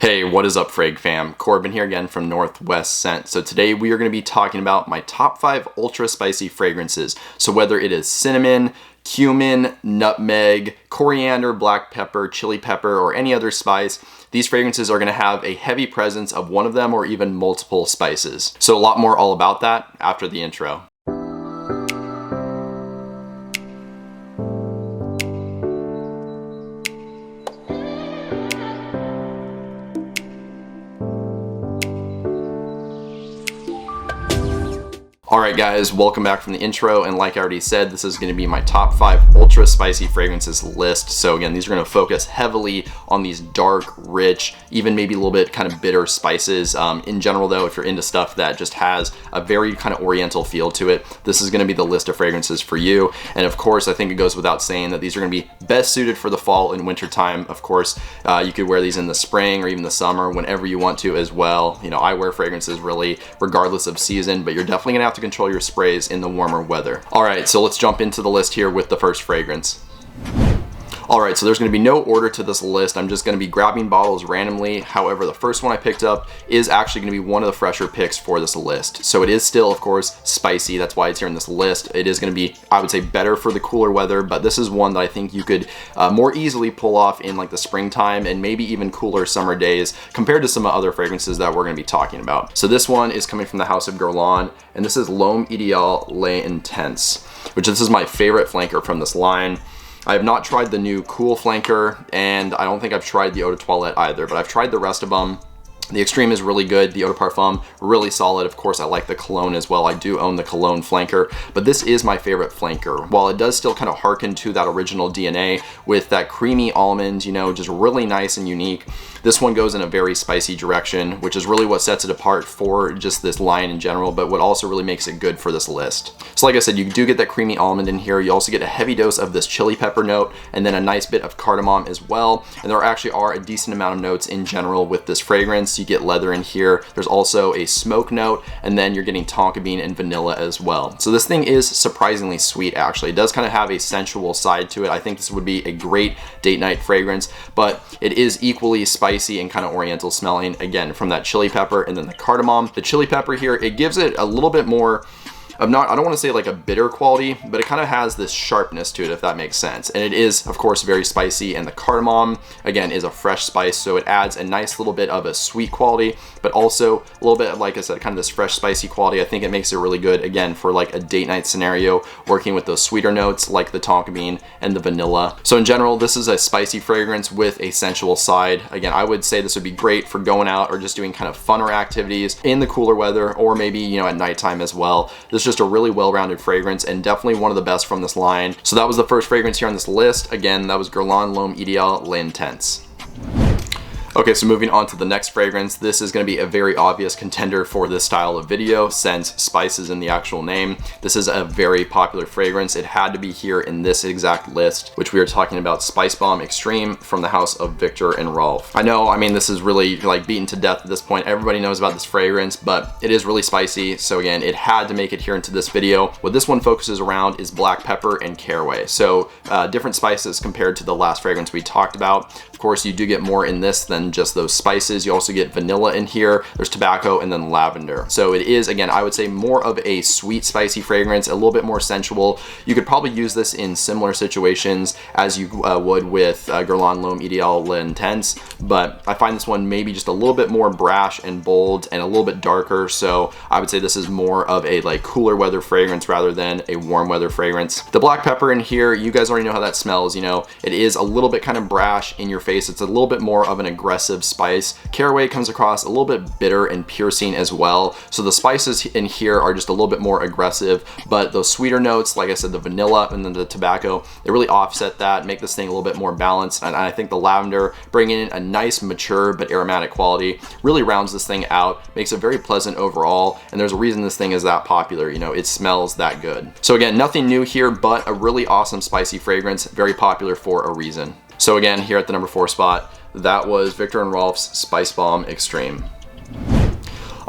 Hey, what is up, Frag fam? Corbin here again from Northwest Scent. So today we are going to be talking about my top 5 ultra spicy fragrances. So whether it is cinnamon, cumin, nutmeg, coriander, black pepper, chili pepper, or any other spice, these fragrances are going to have a heavy presence of one of them or even multiple spices. So a lot more all about that after the intro. Alright guys, welcome back from the intro, and like I already said, this is going to be my top 5 ultra spicy fragrances list. So again, these are going to focus heavily on these dark, rich, even maybe a little bit kind of bitter spices. In general though, if you're into stuff that just has a very kind of oriental feel to it, this is going to be the list of fragrances for you. And of course, I think it goes without saying that these are going to be best suited for the fall and winter time. Of course, you could wear these in the spring or even the summer, whenever you want to as well. You know, I wear fragrances really regardless of season, but you're definitely going to have to control your sprays in the warmer weather. All right, so let's jump into the list here with the first fragrance. Alright, so there's going to be no order to this list. I'm just going to be grabbing bottles randomly. However, the first one I picked up is actually going to be one of the fresher picks for this list. So it is still, of course, spicy. That's why it's here in this list. It is going to be, I would say, better for the cooler weather, but this is one that I think you could more easily pull off in like the springtime and maybe even cooler summer days compared to some other fragrances that we're going to be talking about. So this one is coming from the house of Guerlain, and this is L'Homme Idéal L'Intense, which this is my favorite flanker from this line. I have not tried the new Cool Flanker, and I don't think I've tried the Eau de Toilette either, but I've tried the rest of them. The Extreme is really good. The Eau de Parfum, really solid. Of course, I like the Cologne as well. I do own the Cologne flanker, but this is my favorite flanker. While it does still kind of harken to that original DNA with that creamy almond, you know, just really nice and unique, this one goes in a very spicy direction, which is really what sets it apart for just this line in general, but what also really makes it good for this list. So like I said, you do get that creamy almond in here. You also get a heavy dose of this chili pepper note, and then a nice bit of cardamom as well. And there actually are a decent amount of notes in general with this fragrance. You get leather in here. There's also a smoke note, and then you're getting tonka bean and vanilla as well. So this thing is surprisingly sweet, actually. It does kind of have a sensual side to it. I think this would be a great date night fragrance, but it is equally spicy and kind of oriental smelling, again, from that chili pepper and then the cardamom. The chili pepper here, it gives it a little bit more of I don't want to say like a bitter quality, but it kind of has this sharpness to it, if that makes sense. And it is, of course, very spicy, and the cardamom, again, is a fresh spice, so it adds a nice little bit of a sweet quality, but also a little bit, like I said, kind of this fresh spicy quality. I think it makes it really good, again, for like a date night scenario, working with those sweeter notes like the tonka bean and the vanilla. So in general, this is a spicy fragrance with a sensual side. Again, I would say this would be great for going out or just doing kind of funner activities in the cooler weather, or maybe, you know, at nighttime as well. This is just a really well-rounded fragrance and definitely one of the best from this line. So that was the first fragrance here on this list. Again, that was Guerlain L'Homme Idéal L'Intense. Okay, so moving on to the next fragrance. This is going to be a very obvious contender for this style of video since spice is in the actual name. This is a very popular fragrance. It had to be here in this exact list, which we are talking about Spice Bomb Extreme from the house of Viktor and Rolf. I know, I mean, this is really like beaten to death at this point. Everybody knows about this fragrance, but it is really spicy. So again, it had to make it here into this video. What this one focuses around is black pepper and caraway. So different spices compared to the last fragrance we talked about. Of course, you do get more in this than just those spices. You also get vanilla in here, there's tobacco, and then lavender. So it is, again, I would say more of a sweet spicy fragrance, a little bit more sensual. You could probably use this in similar situations as you would with Guerlain L'Homme Idéal L'Intense, but I find this one maybe just a little bit more brash and bold and a little bit darker. So I would say this is more of a like cooler weather fragrance rather than a warm weather fragrance. The black pepper in here, you guys already know how that smells. You know, it is a little bit kind of brash in your face. It's a little bit more of an aggressive spice. Caraway comes across a little bit bitter and piercing as well. So the spices in here are just a little bit more aggressive, but those sweeter notes, like I said, the vanilla and then the tobacco, they really offset that, make this thing a little bit more balanced. And I think the lavender, bringing in a nice, mature, but aromatic quality, really rounds this thing out, makes it very pleasant overall. And there's a reason this thing is that popular. You know, it smells that good. So again, nothing new here, but a really awesome spicy fragrance, very popular for a reason. So again, here at the number 4 spot, that was Viktor and Rolf's Spice Bomb Extreme.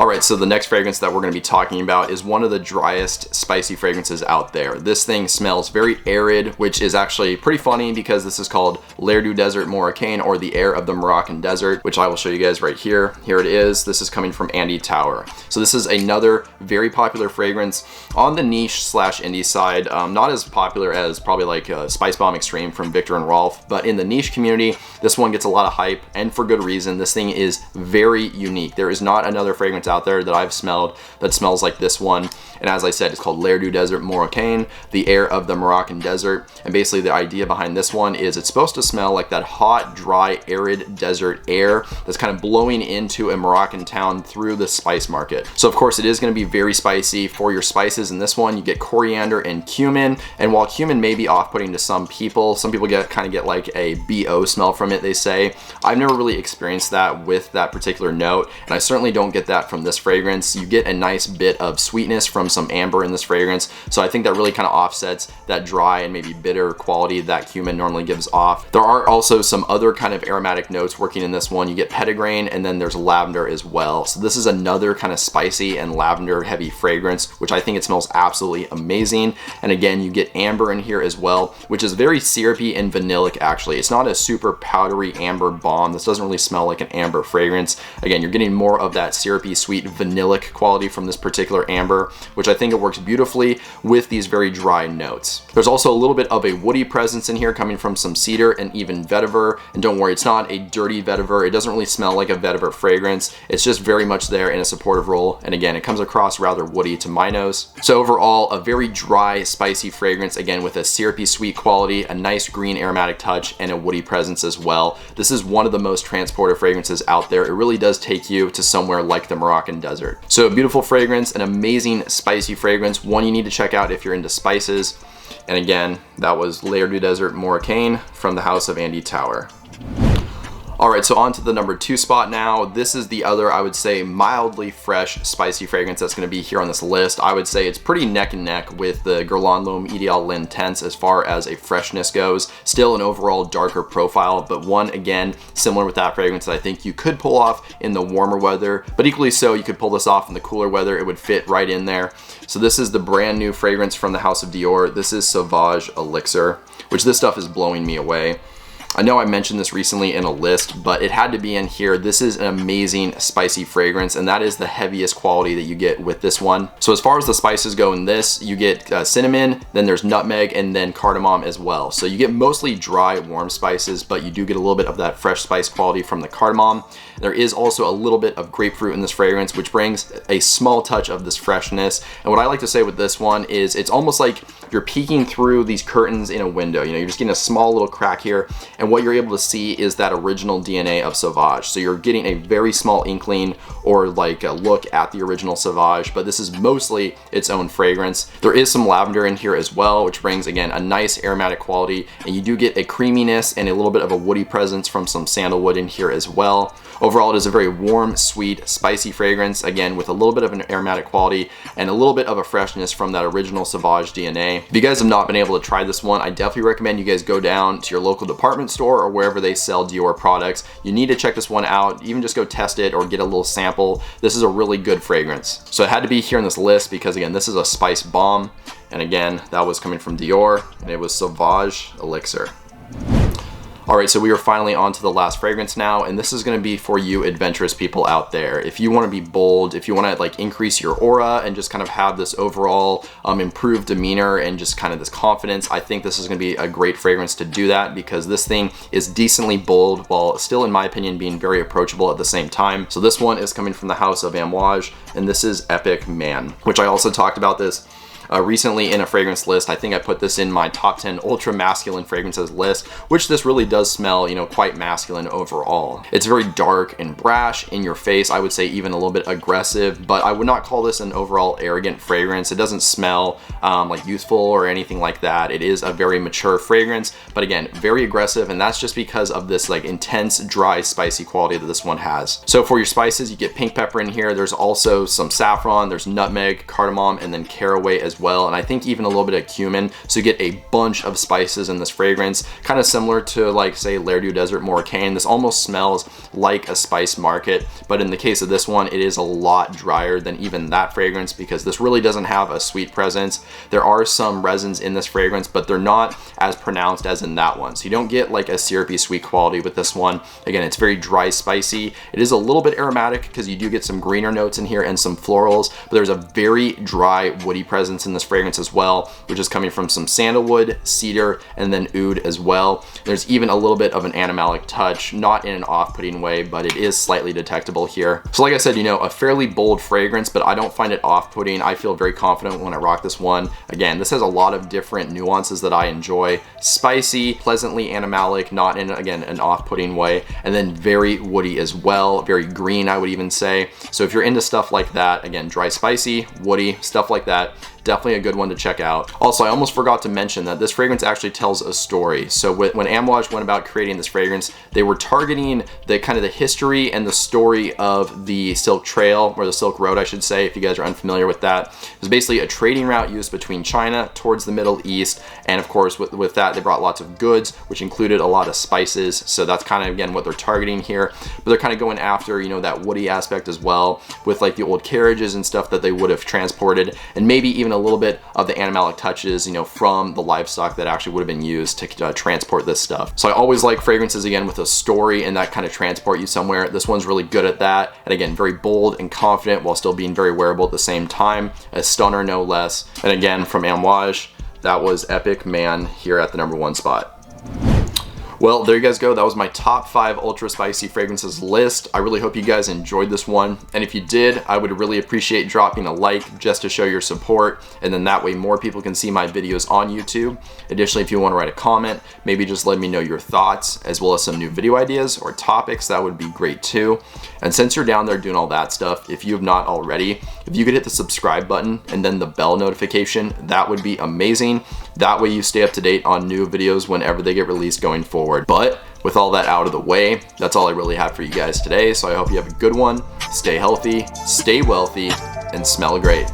Alright, so the next fragrance that we're going to be talking about is one of the driest spicy fragrances out there. This thing smells very arid, which is actually pretty funny because this is called L'air du Desert Moroccan, or the air of the Moroccan desert, which I will show you guys right here. Here it is. This is coming from EDITORAS. So this is another very popular fragrance on the niche slash indie side. Not as popular as probably like Spice Bomb Extreme from Victor and Rolf, but in the niche community, this one gets a lot of hype, and for good reason. This thing is very unique. There is not another fragrance out there that I've smelled that smells like this one. And as I said, it's called L'air du Desert Moroccan, the air of the Moroccan desert. And basically the idea behind this one is it's supposed to smell like that hot, dry, arid desert air that's kind of blowing into a Moroccan town through the spice market. So of course it is going to be very spicy. For your spices in this one, you get coriander and cumin. And while cumin may be off-putting to some people kind of get like a BO smell from it, they say. I've never really experienced that with that particular note, and I certainly don't get that from this fragrance. You get a nice bit of sweetness from some amber in this fragrance, so I think that really kind of offsets that dry and maybe bitter quality that cumin normally gives off. There are also some other kind of aromatic notes working in this one. You get petitgrain, and then there's lavender as well. So this is another kind of spicy and lavender heavy fragrance, which I think it smells absolutely amazing. And again, you get amber in here as well, which is very syrupy and vanillic actually. It's not a super powdery amber bomb. This doesn't really smell like an amber fragrance. Again, you're getting more of that syrupy, sweet, vanillic quality from this particular amber, which I think it works beautifully with these very dry notes. There's also a little bit of a woody presence in here coming from some cedar and even vetiver. And don't worry, it's not a dirty vetiver. It doesn't really smell like a vetiver fragrance. It's just very much there in a supportive role. And again, it comes across rather woody to my nose. So overall, a very dry, spicy fragrance, again with a syrupy, sweet quality, a nice green aromatic touch, and a woody presence as well. This is one of the most transportive fragrances out there. It really does take you to somewhere like the Moroccan desert. So a beautiful fragrance, an amazing spicy fragrance, one you need to check out if you're into spices. And again, that was L'air du Desert Moroccan from the house of EDITORAS. Alright, so on to the number 2 spot now. This is the other, I would say, mildly fresh, spicy fragrance that's going to be here on this list. I would say it's pretty neck and neck with the Guerlain L'Homme Ideal L'Intense as far as a freshness goes. Still an overall darker profile, but one, again, similar with that fragrance that I think you could pull off in the warmer weather, but equally so, you could pull this off in the cooler weather. It would fit right in there. So this is the brand new fragrance from the house of Dior. This is Sauvage Elixir, which this stuff is blowing me away. I know I mentioned this recently in a list, but it had to be in here. This is an amazing spicy fragrance, and that is the heaviest quality that you get with this one. So as far as the spices go in this, you get cinnamon, then there's nutmeg, and then cardamom as well. So you get mostly dry, warm spices, but you do get a little bit of that fresh spice quality from the cardamom. There is also a little bit of grapefruit in this fragrance, which brings a small touch of this freshness. And what I like to say with this one is it's almost like you're peeking through these curtains in a window. You know, you're just getting a small little crack here, and what you're able to see is that original DNA of Sauvage. So you're getting a very small inkling or like a look at the original Sauvage, but this is mostly its own fragrance. There is some lavender in here as well, which brings, again, a nice aromatic quality, and you do get a creaminess and a little bit of a woody presence from some sandalwood in here as well. Overall, it is a very warm, sweet, spicy fragrance, again, with a little bit of an aromatic quality and a little bit of a freshness from that original Sauvage DNA. If you guys have not been able to try this one, I definitely recommend you guys go down to your local department store or wherever they sell Dior products. You need to check this one out, even just go test it or get a little sample. This is a really good fragrance. So it had to be here on this list because, again, this is a spice bomb. And again, that was coming from Dior, and it was Sauvage Elixir. Alright, so we are finally on to the last fragrance now, and this is going to be for you adventurous people out there. If you want to be bold, if you want to like increase your aura and just kind of have this overall improved demeanor and just kind of this confidence, I think this is going to be a great fragrance to do that because this thing is decently bold while still, in my opinion, being very approachable at the same time. So this one is coming from the house of AMRA, and this is Epic Man, which I also talked about this recently in a fragrance list. I think I put this in my top 10 ultra masculine fragrances list, which this really does smell, you know, quite masculine overall. It's very dark and brash, in your face, I would say even a little bit aggressive, but I would not call this an overall arrogant fragrance. It doesn't smell like youthful or anything like that. It is a very mature fragrance, but again, very aggressive, and that's just because of this like intense, dry, spicy quality that this one has. So for your spices, you get pink pepper in here. There's also some saffron, there's nutmeg, cardamom, and then caraway as as well, and I think even a little bit of cumin, so you get a bunch of spices in this fragrance, kind of similar to like say L'air du Desert Moroccan. This almost smells like a spice market, but in the case of this one, it is a lot drier than even that fragrance because this really doesn't have a sweet presence. There are some resins in this fragrance, but they're not as pronounced as in that one, so you don't get like a syrupy sweet quality with this one. Again, it's very dry spicy. It is a little bit aromatic because you do get some greener notes in here and some florals, but there's a very dry woody presence in this fragrance as well, which is coming from some sandalwood, cedar, and then oud as well. There's even a little bit of an animalic touch, not in an off-putting way, but it is slightly detectable here. So like I said, you know, a fairly bold fragrance, but I don't find it off-putting. I feel very confident when I rock this one. Again, this has a lot of different nuances that I enjoy. Spicy, pleasantly animalic, not in, again, an off-putting way, and then very woody as well, very green, I would even say. So if you're into stuff like that, again, dry spicy, woody, stuff like that, definitely a good one to check out. Also, I almost forgot to mention that this fragrance actually tells a story. So when Amouage went about creating this fragrance, they were targeting the kind of the history and the story of the Silk Trail, or the Silk Road, I should say, if you guys are unfamiliar with that. It was basically a trading route used between China towards the Middle East, and of course with that they brought lots of goods, which included a lot of spices. So that's kind of, again, what they're targeting here, but they're kind of going after, you know, that woody aspect as well, with like the old carriages and stuff that they would have transported, and maybe even a little bit of the animalic touches, you know, from the livestock that actually would have been used to transport this stuff. So I always like fragrances, again, with a story and that kind of transport you somewhere. This one's really good at that, and again, very bold and confident while still being very wearable at the same time. A stunner, no less. And again, from Amouage, that was Epic Man here at the #1 spot. Well, there you guys go. That was my top 5 ultra spicy fragrances list. I really hope you guys enjoyed this one. And if you did, I would really appreciate dropping a like just to show your support. And then that way more people can see my videos on YouTube. Additionally, if you want to write a comment, maybe just let me know your thoughts as well as some new video ideas or topics, that would be great too. And since you're down there doing all that stuff, if you have not already, if you could hit the subscribe button and then the bell notification, that would be amazing. That way you stay up to date on new videos whenever they get released going forward. But with all that out of the way, that's all I really have for you guys today. So I hope you have a good one. Stay healthy, stay wealthy, and smell great.